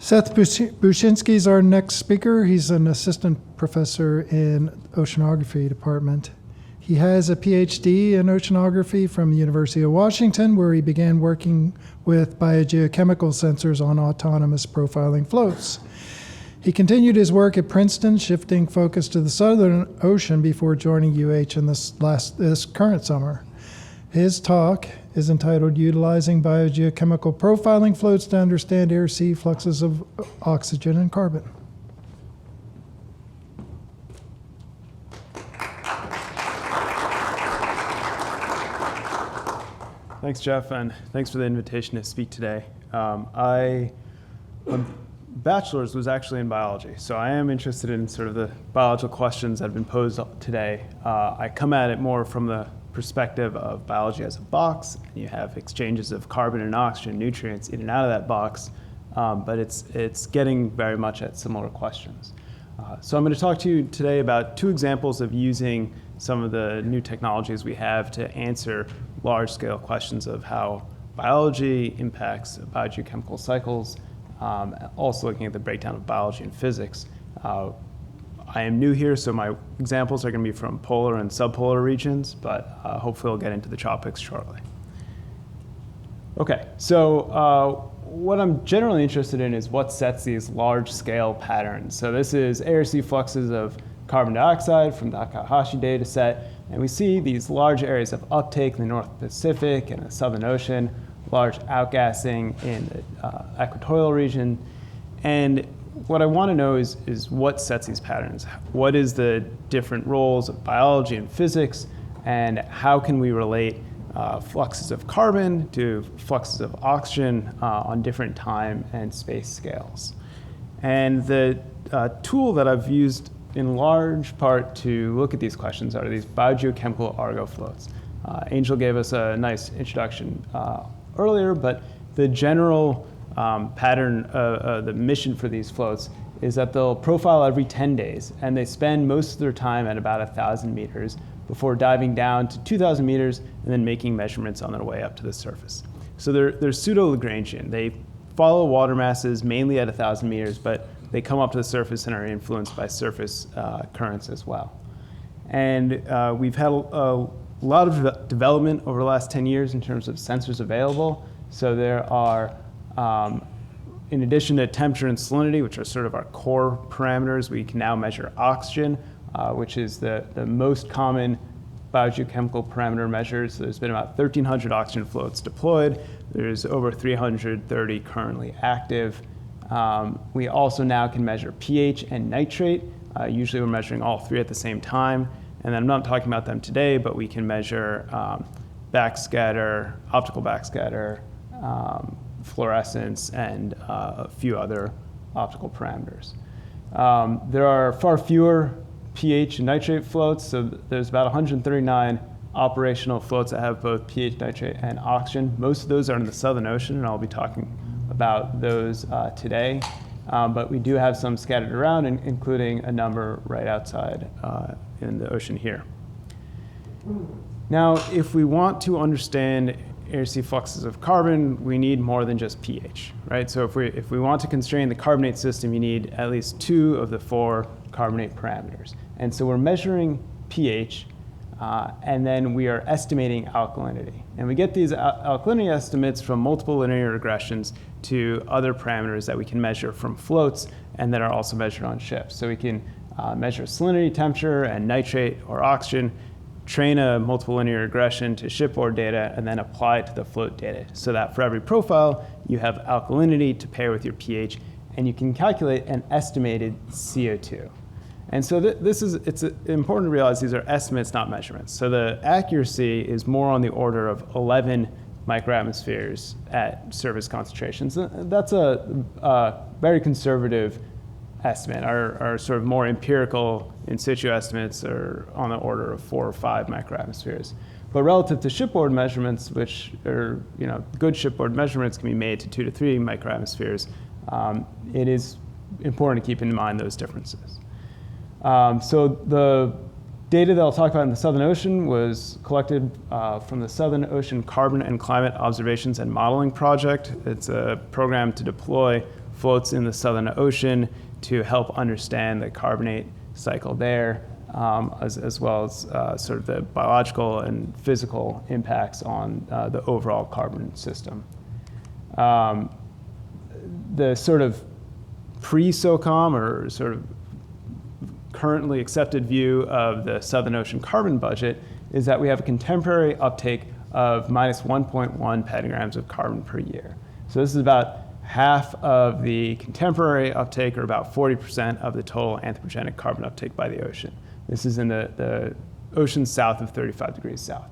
Seth Bushinsky is our next speaker. He's an assistant professor in Oceanography department. He has a PhD in oceanography from the University of Washington, where he began working with biogeochemical sensors on autonomous profiling floats. He continued his work at Princeton, shifting focus to the Southern Ocean before joining UH in this current summer. His talk is entitled Utilizing Biogeochemical Profiling Floats to Understand Air-Sea Fluxes of Oxygen and Carbon. Thanks, Jeff, and thanks for the invitation to speak today. My bachelor's was actually in biology, so I am interested in sort of the biological questions that have been posed today. I come at it more from the perspective of biology as a box, and you have exchanges of carbon and oxygen, nutrients in and out of that box, but it's getting very much at similar questions. So I'm going to talk to you today about two examples of using some of the new technologies we have to answer large-scale questions of how biology impacts biogeochemical cycles, also looking at the breakdown of biology and physics. I am new here, so my examples are going to be from polar and subpolar regions, but hopefully we'll get into the tropics shortly. Okay, so what I'm generally interested in is what sets these large-scale patterns. So this is air-sea fluxes of carbon dioxide from the Takahashi data set, and we see these large areas of uptake in the North Pacific and the Southern Ocean, large outgassing in the equatorial region, and what I want to know is what sets these patterns. What is the different roles of biology and physics, and how can we relate fluxes of carbon to fluxes of oxygen on different time and space scales? And the tool that I've used in large part to look at these questions are these biogeochemical Argo floats. Angel gave us a nice introduction earlier, but the general pattern, the mission for these floats is that they'll profile every 10 days, and they spend most of their time at about 1,000 meters before diving down to 2,000 meters and then making measurements on their way up to the surface. So they're pseudo-Lagrangian. They follow water masses mainly at 1,000 meters, but they come up to the surface and are influenced by surface currents as well. And we've had a lot of development over the last 10 years in terms of sensors available. So there are, in addition to temperature and salinity, which are sort of our core parameters, we can now measure oxygen, which is the most common biogeochemical parameter measured. So there's been about 1,300 oxygen floats deployed. There's over 330 currently active. We also now can measure pH and nitrate. Usually we're measuring all three at the same time. And then I'm not talking about them today, but we can measure backscatter, optical backscatter, fluorescence, and a few other optical parameters. There are far fewer pH and nitrate floats, so there's about 139 operational floats that have both pH, nitrate, and oxygen. Most of those are in the Southern Ocean, and I'll be talking about those today. But we do have some scattered around, including a number right outside in the ocean here. Now, if we want to understand air-sea fluxes of carbon, we need more than just pH, right? So if we want to constrain the carbonate system, you need at least 2 of the 4 carbonate parameters. And so we're measuring pH, and then we are estimating alkalinity. And we get these alkalinity estimates from multiple linear regressions to other parameters that we can measure from floats and that are also measured on ships. So we can measure salinity, temperature, and nitrate or oxygen, train a multiple linear regression to shipboard data, and then apply it to the float data so that for every profile, you have alkalinity to pair with your pH, and you can calculate an estimated CO2. And so it's important to realize these are estimates, not measurements. So the accuracy is more on the order of 11 microatmospheres at surface concentrations. That's a very conservative estimate. Our sort of more empirical in situ estimates are on the order of 4 or 5 microatmospheres. But relative to shipboard measurements, which are, good shipboard measurements can be made to 2 to 3 microatmospheres, it is important to keep in mind those differences. So the data that I'll talk about in the Southern Ocean was collected from the Southern Ocean Carbon and Climate Observations and Modeling Project. It's a program to deploy floats in the Southern Ocean to help understand the carbonate cycle there, as well as sort of the biological and physical impacts on the overall carbon system. The sort of pre-SOCOM, or sort of currently accepted view of the Southern Ocean carbon budget, is that we have a contemporary uptake of minus 1.1 petagrams of carbon per year. So this is about half of the contemporary uptake, or about 40% of the total anthropogenic carbon uptake by the ocean. This is in the ocean south of 35 degrees south.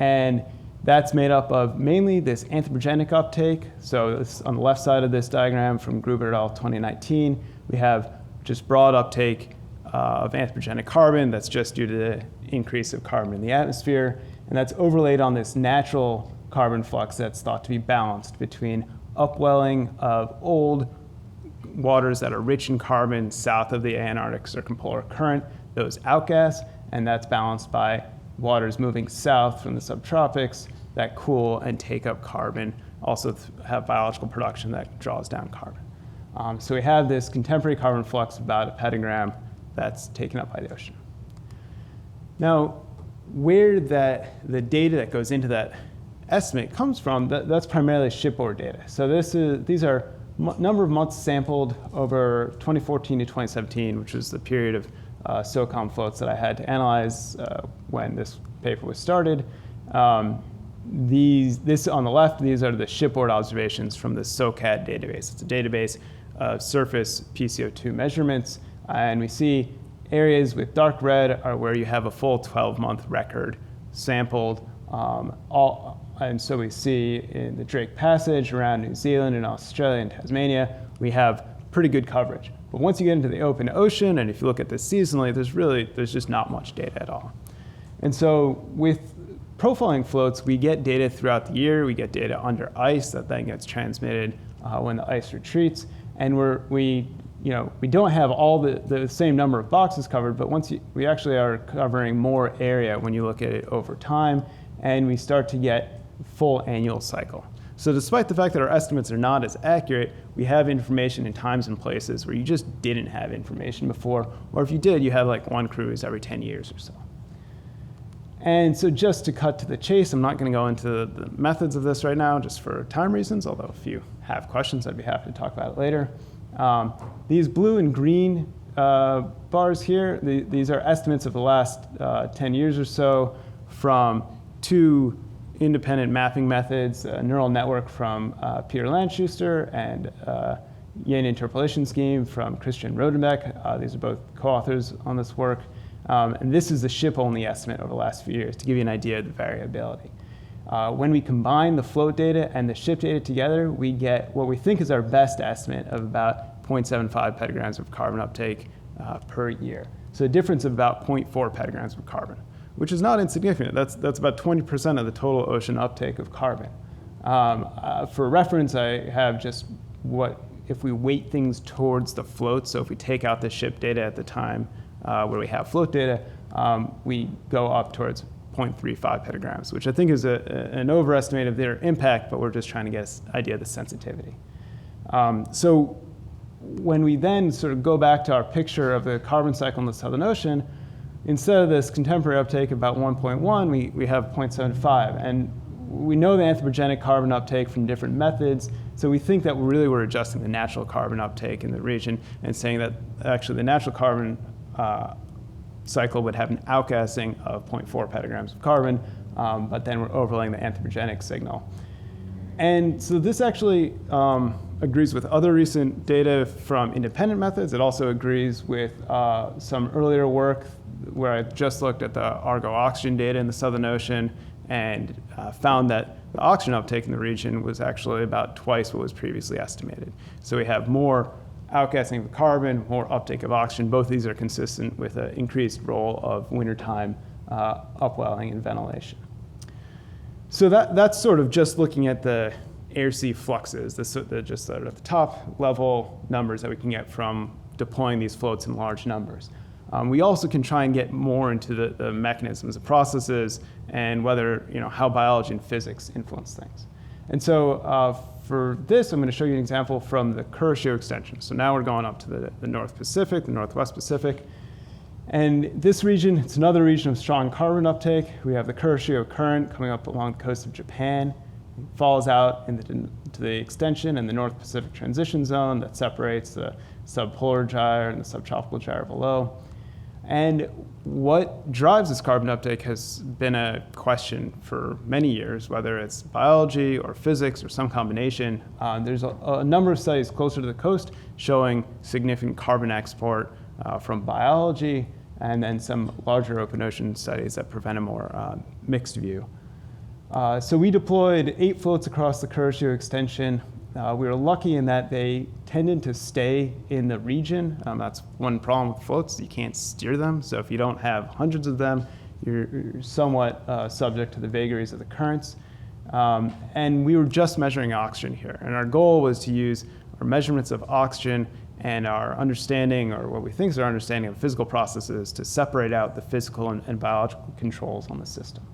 And that's made up of mainly this anthropogenic uptake. So this, on the left side of this diagram from Gruber et al. 2019, we have just broad uptake of anthropogenic carbon that's just due to the increase of carbon in the atmosphere. And that's overlaid on this natural carbon flux that's thought to be balanced between upwelling of old waters that are rich in carbon south of the Antarctic circumpolar current, those outgas, and that's balanced by waters moving south from the subtropics that cool and take up carbon, also have biological production that draws down carbon. So we have this contemporary carbon flux of about a petagram that's taken up by the ocean. Now, where the data that goes into that estimate comes from, that's primarily shipboard data. So these are number of months sampled over 2014 to 2017, which was the period of SOCOM floats that I had to analyze when this paper was started. This on the left, these are the shipboard observations from the SOCAD database. It's a database of surface PCO2 measurements, and we see areas with dark red are where you have a full 12-month record sampled. And so we see in the Drake Passage around New Zealand and Australia and Tasmania, we have pretty good coverage. But once you get into the open ocean, and if you look at this seasonally, there's just not much data at all. And so with profiling floats, we get data throughout the year. We get data under ice that then gets transmitted when the ice retreats. And we don't have all the same number of boxes covered, but we actually are covering more area when you look at it over time, and we start to get full annual cycle. So despite the fact that our estimates are not as accurate, we have information in times and places where you just didn't have information before, or if you did, you had like one cruise every 10 years or so. And so just to cut to the chase, I'm not going to go into the methods of this right now, just for time reasons, although if you have questions, I'd be happy to talk about it later. These blue and green bars here, these are estimates of the last 10 years or so from two independent mapping methods, a neural network from Peter Landschuster and Yin interpolation scheme from Christian Rodenbeck. These are both co-authors on this work. And this is the ship-only estimate over the last few years to give you an idea of the variability. When we combine the float data and the ship data together, we get what we think is our best estimate of about 0.75 petagrams of carbon uptake per year. So a difference of about 0.4 petagrams of carbon, which is not insignificant. That's about 20% of the total ocean uptake of carbon. For reference, I have just what if we weight things towards the float. So if we take out the ship data at the time where we have float data, we go up towards 0.35 petagrams, which I think is an overestimate of their impact, but we're just trying to get an idea of the sensitivity. So when we then sort of go back to our picture of the carbon cycle in the Southern Ocean, instead of this contemporary uptake of about 1.1, we have 0.75. And we know the anthropogenic carbon uptake from different methods, so we think that really we're adjusting the natural carbon uptake in the region and saying that actually the natural carbon cycle would have an outgassing of 0.4 petagrams of carbon, but then we're overlaying the anthropogenic signal. And so this actually agrees with other recent data from independent methods. It also agrees with some earlier work where I just looked at the Argo oxygen data in the Southern Ocean and found that the oxygen uptake in the region was actually about twice what was previously estimated. So we have more outgassing of carbon, more uptake of oxygen. Both of these are consistent with an increased role of wintertime upwelling and ventilation. So that's sort of just looking at the air-sea fluxes, just sort of the top level numbers that we can get from deploying these floats in large numbers. We also can try and get more into the mechanisms, the processes, and whether, how biology and physics influence things. And so for this, I'm going to show you an example from the Kuroshio extension. So now we're going up to the North Pacific, the Northwest Pacific. And this region, it's another region of strong carbon uptake. We have the Kuroshio current coming up along the coast of Japan. It falls out into the extension and the North Pacific transition zone that separates the subpolar gyre and the subtropical gyre below. And what drives this carbon uptake has been a question for many years, whether it's biology or physics or some combination. There's a number of studies closer to the coast showing significant carbon export from biology, and then some larger open ocean studies that prevent a more mixed view. So we deployed 8 floats across the Kuroshio extension. We were lucky in that they tended to stay in the region. That's one problem with floats, you can't steer them. So if you don't have hundreds of them, you're somewhat subject to the vagaries of the currents. And we were just measuring oxygen here. And our goal was to use our measurements of oxygen and our understanding, or what we think is our understanding of physical processes, to separate out the physical and biological controls on the system.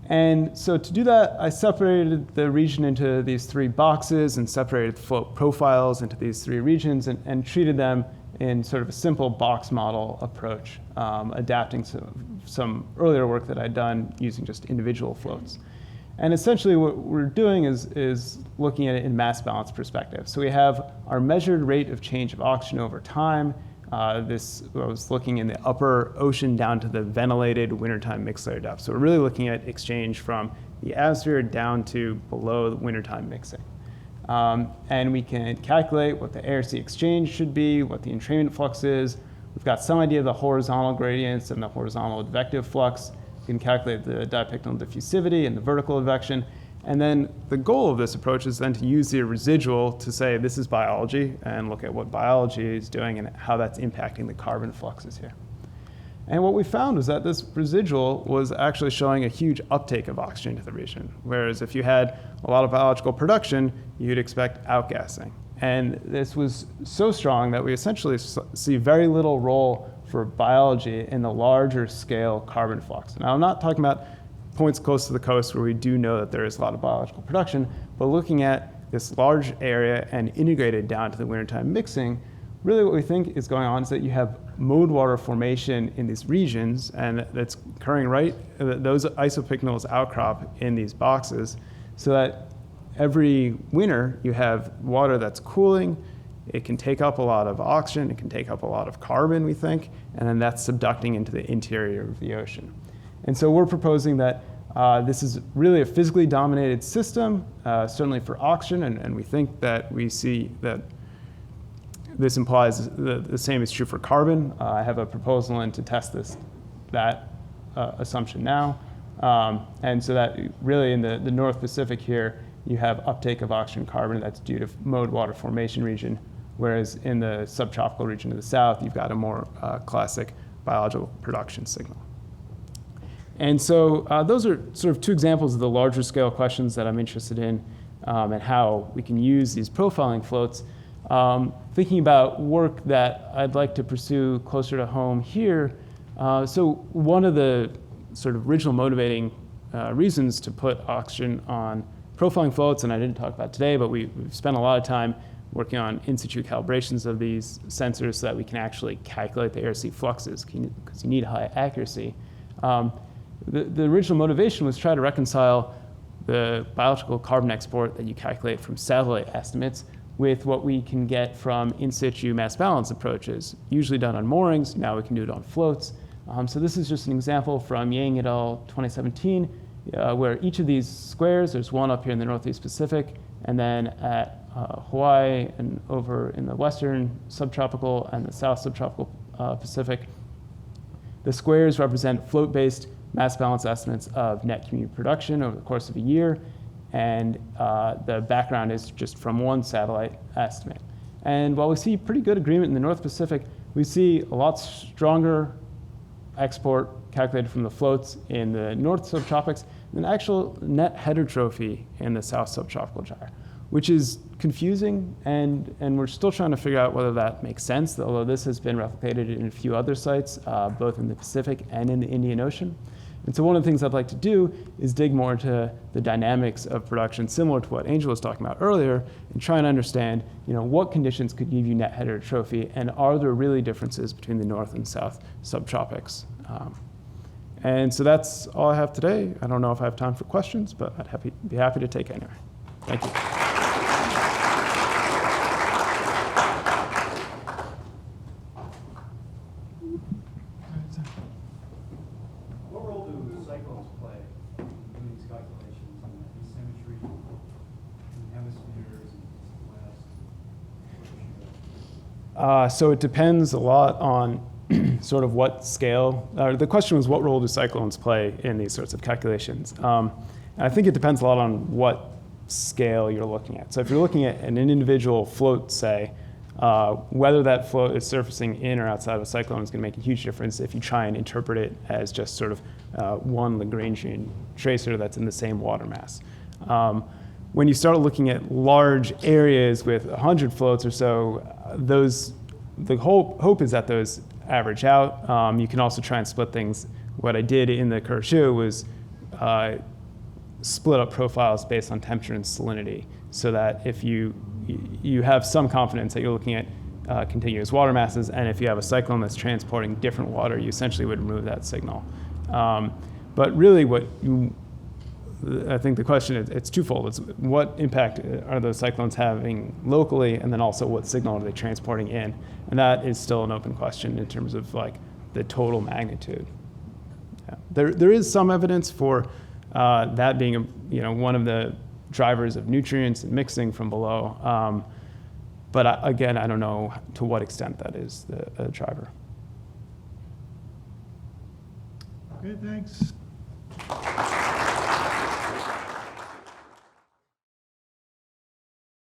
And so to do that, I separated the region into these 3 boxes and separated the float profiles into these 3 regions and treated them in sort of a simple box model approach, adapting to some earlier work that I'd done using just individual floats. And essentially what we're doing is looking at it in mass balance perspective. So we have our measured rate of change of oxygen over time. I was looking in the upper ocean down to the ventilated wintertime mixed layer depth. So we're really looking at exchange from the atmosphere down to below the wintertime mixing. And we can calculate what the air-sea exchange should be, what the entrainment flux is. We've got some idea of the horizontal gradients and the horizontal advective flux. We can calculate the dipictal diffusivity and the vertical advection. And then the goal of this approach is then to use the residual to say this is biology and look at what biology is doing and how that's impacting the carbon fluxes here. And what we found was that this residual was actually showing a huge uptake of oxygen to the region, whereas if you had a lot of biological production, you'd expect outgassing. And this was so strong that we essentially see very little role for biology in the larger scale carbon flux. Now, I'm not talking about points close to the coast where we do know that there is a lot of biological production, but looking at this large area and integrated down to the wintertime mixing, really what we think is going on is that you have mode water formation in these regions, and that's occurring right, those isopycnals outcrop in these boxes, so that every winter you have water that's cooling. It can take up a lot of oxygen, it can take up a lot of carbon, we think, and then that's subducting into the interior of the ocean. And so we're proposing that this is really a physically dominated system, certainly for oxygen, and we think that we see that this implies the same is true for carbon. I have a proposal in to test that assumption now. And so that really in the North Pacific here, you have uptake of oxygen carbon that's due to mode water formation region, whereas in the subtropical region to the south, you've got a more classic biological production signal. And so those are sort of 2 examples of the larger scale questions that I'm interested in and how we can use these profiling floats. Thinking about work that I'd like to pursue closer to home here. So one of the sort of original motivating reasons to put oxygen on profiling floats, and I didn't talk about today, but we've spent a lot of time working on in situ calibrations of these sensors so that we can actually calculate the air-sea fluxes, because you need high accuracy. The original motivation was to try to reconcile the biological carbon export that you calculate from satellite estimates with what we can get from in situ mass balance approaches, usually done on moorings. Now we can do it on floats. So this is just an example from Yang et al. 2017, where each of these squares, there's one up here in the Northeast Pacific, and then at Hawaii and over in the western subtropical and the south subtropical Pacific, the squares represent float-based mass balance estimates of net community production over the course of a year, and the background is just from one satellite estimate. And while we see pretty good agreement in the North Pacific, we see a lot stronger export calculated from the floats in the North subtropics than actual net heterotrophy in the South subtropical gyre, which is confusing, and we're still trying to figure out whether that makes sense, although this has been replicated in a few other sites, both in the Pacific and in the Indian Ocean. And so one of the things I'd like to do is dig more into the dynamics of production, similar to what Angel was talking about earlier, and try and understand, what conditions could give you net heterotrophy, and are there really differences between the north and south subtropics? And so that's all I have today. I don't know if I have time for questions, but I'd be happy to take any. Thank you. What role do cyclones play in doing these calculations and asymmetry in hemispheres and west? So it depends a lot on sort of what scale. The question was, what role do cyclones play in these sorts of calculations? And I think it depends a lot on what scale you're looking at. So if you're looking at an individual float, say, whether that float is surfacing in or outside of a cyclone is going to make a huge difference if you try and interpret it as just sort of one Lagrangian tracer that's in the same water mass. When you start looking at large areas with 100 floats or so, the hope is that those average out. You can also try and split things. What I did in the curve show was split up profiles based on temperature and salinity, so that if you have some confidence that you're looking at continuous water masses, and if you have a cyclone that's transporting different water, you essentially would remove that signal. But really I think the question is, it's twofold. It's what impact are those cyclones having locally, and then also what signal are they transporting in? And that is still an open question in terms of like the total magnitude. Yeah. There is some evidence for that being one of the drivers of nutrients and mixing from below. But again, I don't know to what extent that is the driver. Okay, thanks.